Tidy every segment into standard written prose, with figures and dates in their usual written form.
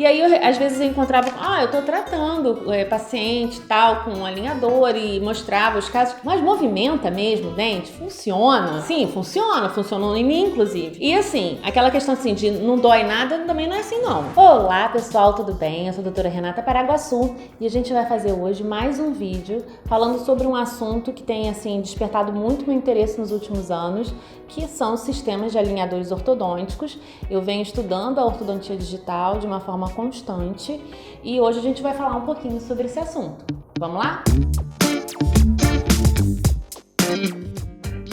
E aí, às vezes eu encontrava, eu tô tratando paciente tal, com um alinhador e mostrava os casos, mas movimenta mesmo o dente? Funciona? Sim, funciona, funcionou em mim, inclusive. E assim, aquela questão assim de não dói nada, também não é assim não. Olá pessoal, tudo bem? Eu sou a doutora Renata Paraguaçu e a gente vai fazer hoje mais um vídeo falando sobre um assunto que tem assim despertado muito meu interesse nos últimos anos, que são os sistemas de alinhadores ortodônticos. Eu venho estudando a ortodontia digital de uma forma constante e hoje a gente vai falar um pouquinho sobre esse assunto. Vamos lá?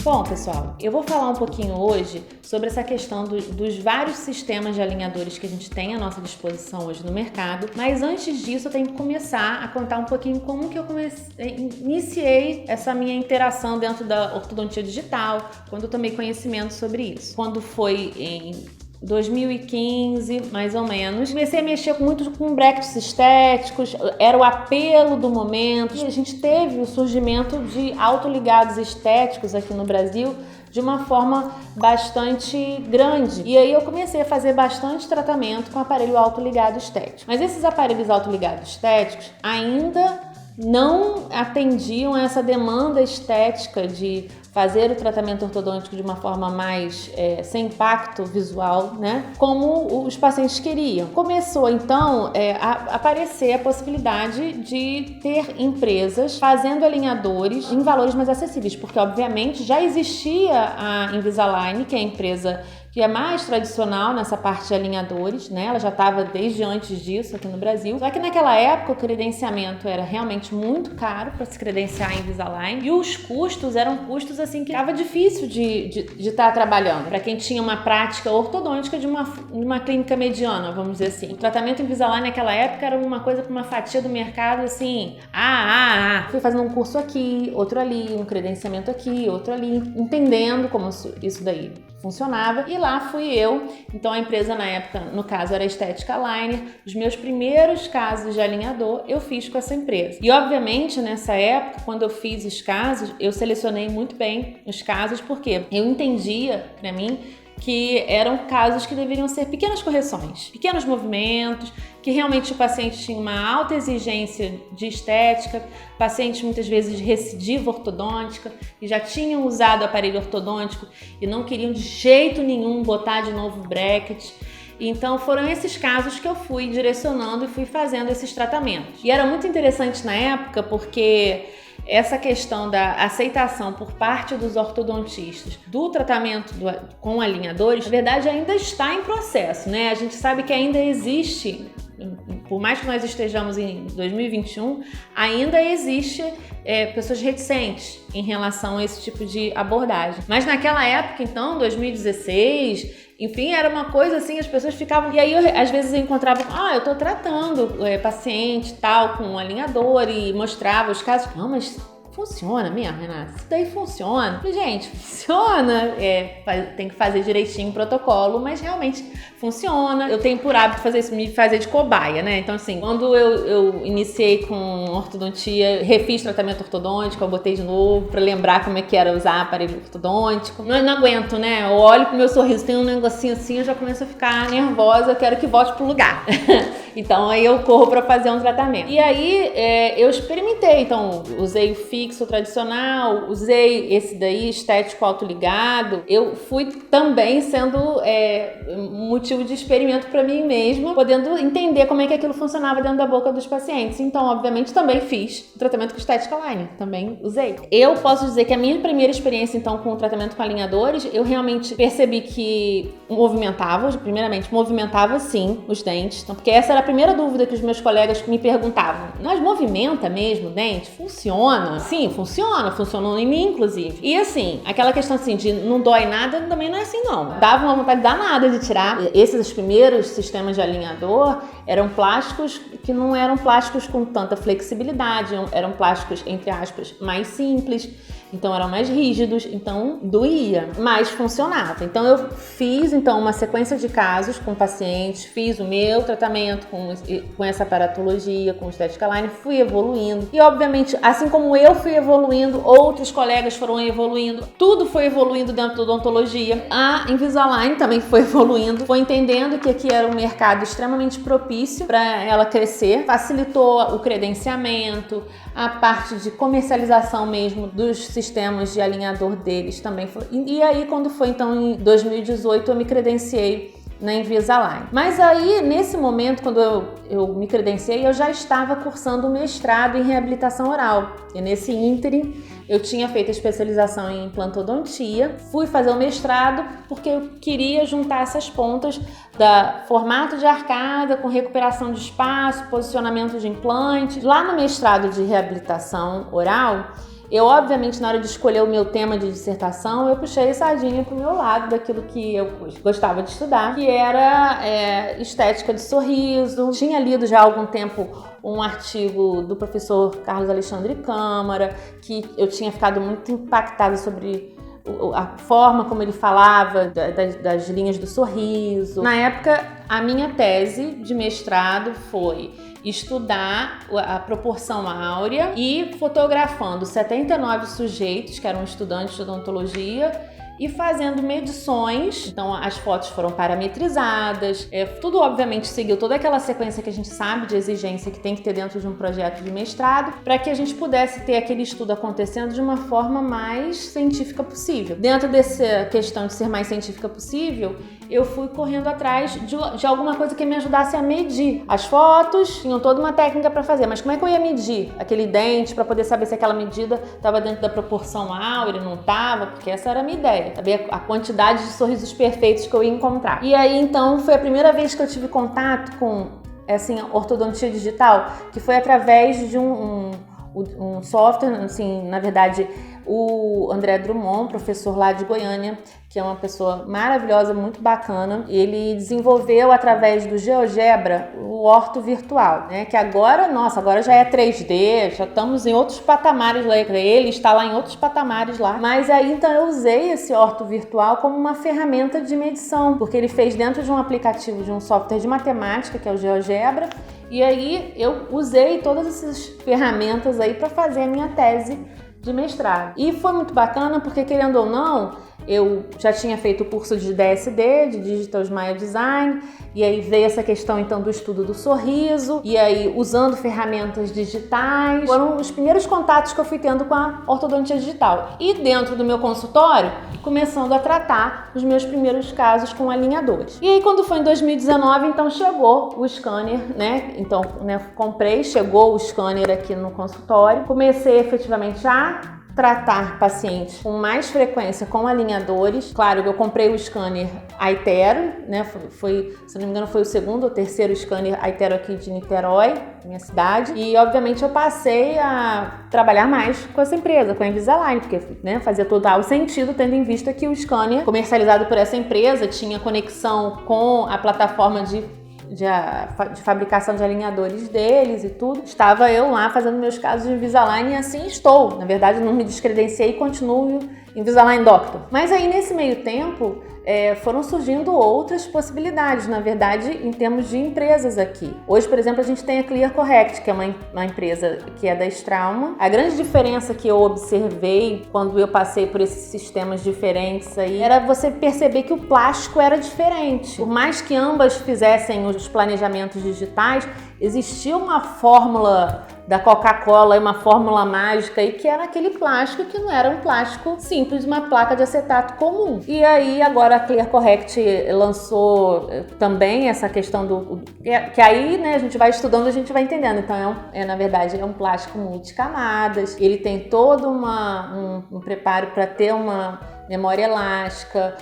Bom, pessoal, eu vou falar um pouquinho hoje sobre essa questão dos vários sistemas de alinhadores que a gente tem à nossa disposição hoje no mercado, mas antes disso eu tenho que começar a contar um pouquinho como que eu iniciei essa minha interação dentro da ortodontia digital, quando eu tomei conhecimento sobre isso. Quando foi em 2015, mais ou menos. Comecei a mexer muito com brackets estéticos, era o apelo do momento. E a gente teve o surgimento de autoligados estéticos aqui no Brasil de uma forma bastante grande. E aí eu comecei a fazer bastante tratamento com aparelho autoligado estético. Mas esses aparelhos autoligados estéticos ainda não atendiam a essa demanda estética de fazer o tratamento ortodôntico de uma forma mais sem impacto visual, né? Como os pacientes queriam. Começou então a aparecer a possibilidade de ter empresas fazendo alinhadores em valores mais acessíveis, porque obviamente já existia a Invisalign, que é a empresa que é mais tradicional nessa parte de alinhadores, né? Ela já estava desde antes disso aqui no Brasil. Só que naquela época o credenciamento era realmente muito caro para se credenciar em Invisalign e os custos eram custos assim que estava difícil de estar trabalhando. Para quem tinha uma prática ortodôntica de uma clínica mediana, vamos dizer assim. O tratamento Invisalign naquela época era uma coisa para uma fatia do mercado assim, Fui fazendo um curso aqui, outro ali, um credenciamento aqui, outro ali, entendendo como isso daí funcionava, e lá fui eu. Então a empresa na época, no caso, era a Estética Aligner. Os meus primeiros casos de alinhador eu fiz com essa empresa. E obviamente nessa época, quando eu fiz os casos, eu selecionei muito bem os casos, porque eu entendia, para mim, que eram casos que deveriam ser pequenas correções, pequenos movimentos, que realmente o paciente tinha uma alta exigência de estética, pacientes muitas vezes de recidiva ortodôntica, que já tinham usado aparelho ortodôntico e não queriam de jeito nenhum botar de novo bracket. Então foram esses casos que eu fui direcionando e fui fazendo esses tratamentos. E era muito interessante na época porque essa questão da aceitação por parte dos ortodontistas do tratamento com alinhadores, na verdade ainda está em processo, né? A gente sabe que ainda existe, por mais que nós estejamos em 2021, ainda existe pessoas reticentes em relação a esse tipo de abordagem. Mas naquela época, então, 2016, enfim, era uma coisa assim, as pessoas ficavam... E aí, às vezes, eu encontrava, eu tô tratando paciente tal, com um alinhador e mostrava os casos. Não, mas funciona mesmo, Renata? Isso daí funciona. E, gente, funciona. Tem que fazer direitinho o protocolo, mas realmente funciona. Eu tenho por hábito fazer isso, me fazer de cobaia, né? Então, assim, quando eu iniciei com ortodontia, refiz tratamento ortodôntico, eu botei de novo pra lembrar como é que era usar aparelho ortodôntico. Não aguento, né? Eu olho pro meu sorriso, tem um negocinho assim, eu já começo a ficar nervosa, eu quero que volte pro lugar. Então, aí eu corro pra fazer um tratamento. E aí, eu experimentei. Então, usei o fixo tradicional, usei esse daí, estético autoligado. Eu fui também sendo motivo de experimento para mim mesma, podendo entender como é que aquilo funcionava dentro da boca dos pacientes. Então, obviamente, também fiz o tratamento com Estética Aligner, também usei. Eu posso dizer que a minha primeira experiência, então, com o tratamento com alinhadores, eu realmente percebi que primeiramente, movimentava sim os dentes, então, porque essa era a primeira dúvida que os meus colegas me perguntavam. Mas movimenta mesmo o dente? Funciona? Sim, funciona, funcionou em mim, inclusive. E assim, aquela questão assim de não dói nada, também não é assim não. Dava uma vontade danada de tirar. Esses primeiros sistemas de alinhador eram plásticos que não eram plásticos com tanta flexibilidade, eram plásticos, entre aspas, mais simples. então eram mais rígidos, então doía, mas funcionava. Então eu fiz uma sequência de casos com pacientes, fiz o meu tratamento com essa aparatologia, com estética line, fui evoluindo e obviamente, assim como eu fui evoluindo, outros colegas foram evoluindo, tudo foi evoluindo dentro da odontologia. A Invisalign também foi evoluindo, foi entendendo que aqui era um mercado extremamente propício para ela crescer, facilitou o credenciamento, a parte de comercialização mesmo dos sistemas de alinhador deles também foi. E aí, quando foi então em 2018, eu me credenciei na Invisalign. Mas aí, nesse momento, quando eu me credenciei, eu já estava cursando o mestrado em reabilitação oral. E nesse ínterim, eu tinha feito a especialização em implantodontia, fui fazer o mestrado porque eu queria juntar essas pontas da formato de arcada com recuperação de espaço, posicionamento de implantes. Lá no mestrado de reabilitação oral, eu, obviamente, na hora de escolher o meu tema de dissertação, eu puxei a sardinha pro meu lado daquilo que eu gostava de estudar, que era estética de sorriso. Tinha lido já há algum tempo um artigo do professor Carlos Alexandre Câmara, que eu tinha ficado muito impactada sobre a forma como ele falava das linhas do sorriso. Na época, a minha tese de mestrado foi estudar a proporção áurea e fotografando 79 sujeitos que eram estudantes de odontologia e fazendo medições. Então as fotos foram parametrizadas, tudo obviamente seguiu toda aquela sequência que a gente sabe de exigência que tem que ter dentro de um projeto de mestrado, para que a gente pudesse ter aquele estudo acontecendo de uma forma mais científica possível. Dentro dessa questão de ser mais científica possível, eu fui correndo atrás de alguma coisa que me ajudasse a medir. As fotos tinham toda uma técnica para fazer, mas como é que eu ia medir aquele dente para poder saber se aquela medida estava dentro da proporção áurea, não estava? Porque essa era a minha ideia, saber a quantidade de sorrisos perfeitos que eu ia encontrar. E aí, então, foi a primeira vez que eu tive contato com ortodontia digital, que foi através de um software, assim, na verdade, o André Drummond, professor lá de Goiânia, que é uma pessoa maravilhosa, muito bacana, ele desenvolveu através do GeoGebra o orto virtual, né? Que agora já é 3D, já estamos em outros patamares lá, ele está lá em outros patamares lá, mas aí então eu usei esse orto virtual como uma ferramenta de medição, porque ele fez dentro de um aplicativo de um software de matemática, que é o GeoGebra, e aí eu usei todas essas ferramentas aí para fazer a minha tese de mestrado. E foi muito bacana porque, querendo ou não, eu já tinha feito o curso de DSD, de Digital Smile Design, e aí veio essa questão então do estudo do sorriso, e aí usando ferramentas digitais. Foram os primeiros contatos que eu fui tendo com a ortodontia digital. E dentro do meu consultório, começando a tratar os meus primeiros casos com alinhadores. E aí quando foi em 2019, então chegou o scanner, né? Então, chegou o scanner aqui no consultório. Comecei efetivamente a tratar pacientes com mais frequência com alinhadores. Claro, eu comprei o scanner Aitero, né? Se não me engano, foi o segundo ou terceiro scanner Aitero aqui de Niterói, minha cidade. E, obviamente, eu passei a trabalhar mais com essa empresa, com a Invisalign, porque fazia total sentido, tendo em vista que o scanner comercializado por essa empresa tinha conexão com a plataforma de fabricação de alinhadores deles e tudo. Estava eu lá fazendo meus casos de Invisalign e assim estou. Na verdade, não me descredenciei e continuo Invisalign Doctor. Mas aí, nesse meio tempo, foram surgindo outras possibilidades, na verdade, em termos de empresas aqui. Hoje, por exemplo, a gente tem a ClearCorrect, que é uma empresa que é da Straumann. A grande diferença que eu observei quando eu passei por esses sistemas diferentes aí, era você perceber que o plástico era diferente. Por mais que ambas fizessem os planejamentos digitais, existia uma fórmula da Coca-Cola, uma fórmula mágica aí, que era aquele plástico que não era um plástico simples, uma placa de acetato comum. E aí agora a ClearCorrect lançou também essa questão que aí, né, a gente vai estudando, a gente vai entendendo. Então na verdade é um plástico multicamadas, ele tem todo um preparo para ter uma memória elástica,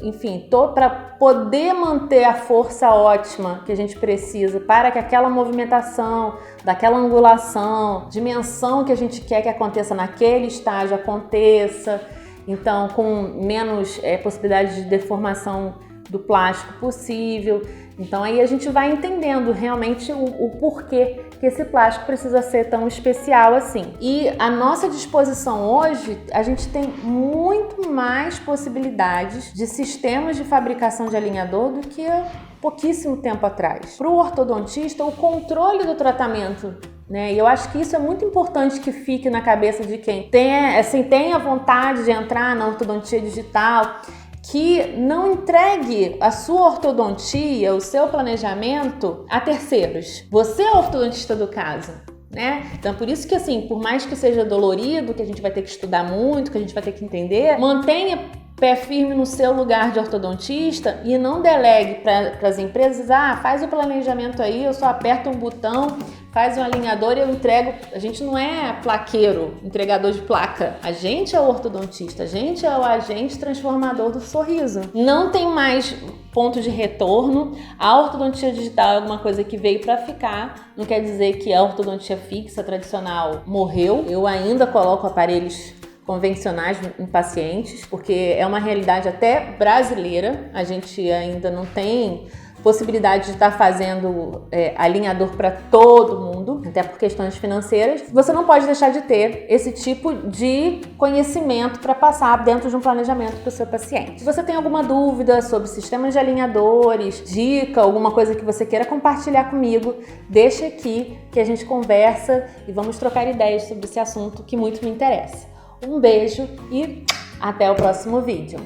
enfim, para poder manter a força ótima que a gente precisa para que aquela movimentação, daquela angulação, dimensão que a gente quer que aconteça naquele estágio aconteça. Então, com menos possibilidade de deformação do plástico possível. Então aí a gente vai entendendo realmente o porquê que esse plástico precisa ser tão especial assim. E a nossa disposição hoje, a gente tem muito mais possibilidades de sistemas de fabricação de alinhador do que há pouquíssimo tempo atrás. Para o ortodontista, o controle do tratamento, né? E eu acho que isso é muito importante que fique na cabeça de quem tem a vontade de entrar na ortodontia digital, que não entregue a sua ortodontia, o seu planejamento a terceiros. Você é o ortodontista do caso, né? Então, por isso que, assim, por mais que seja dolorido, que a gente vai ter que estudar muito, que a gente vai ter que entender, mantenha pé firme no seu lugar de ortodontista e não delegue para as empresas, faz o planejamento aí, eu só aperto um botão, faz um alinhador e eu entrego. A gente não é plaqueiro, entregador de placa. A gente é o ortodontista, a gente é o agente transformador do sorriso. Não tem mais ponto de retorno. A ortodontia digital é alguma coisa que veio para ficar. Não quer dizer que a ortodontia fixa, tradicional, morreu. Eu ainda coloco aparelhos convencionais em pacientes, porque é uma realidade até brasileira. A gente ainda não tem possibilidade de estar fazendo alinhador para todo mundo, até por questões financeiras. Você não pode deixar de ter esse tipo de conhecimento para passar dentro de um planejamento para o seu paciente. Se você tem alguma dúvida sobre sistemas de alinhadores, dica, alguma coisa que você queira compartilhar comigo, deixa aqui que a gente conversa e vamos trocar ideias sobre esse assunto que muito me interessa. Um beijo e até o próximo vídeo.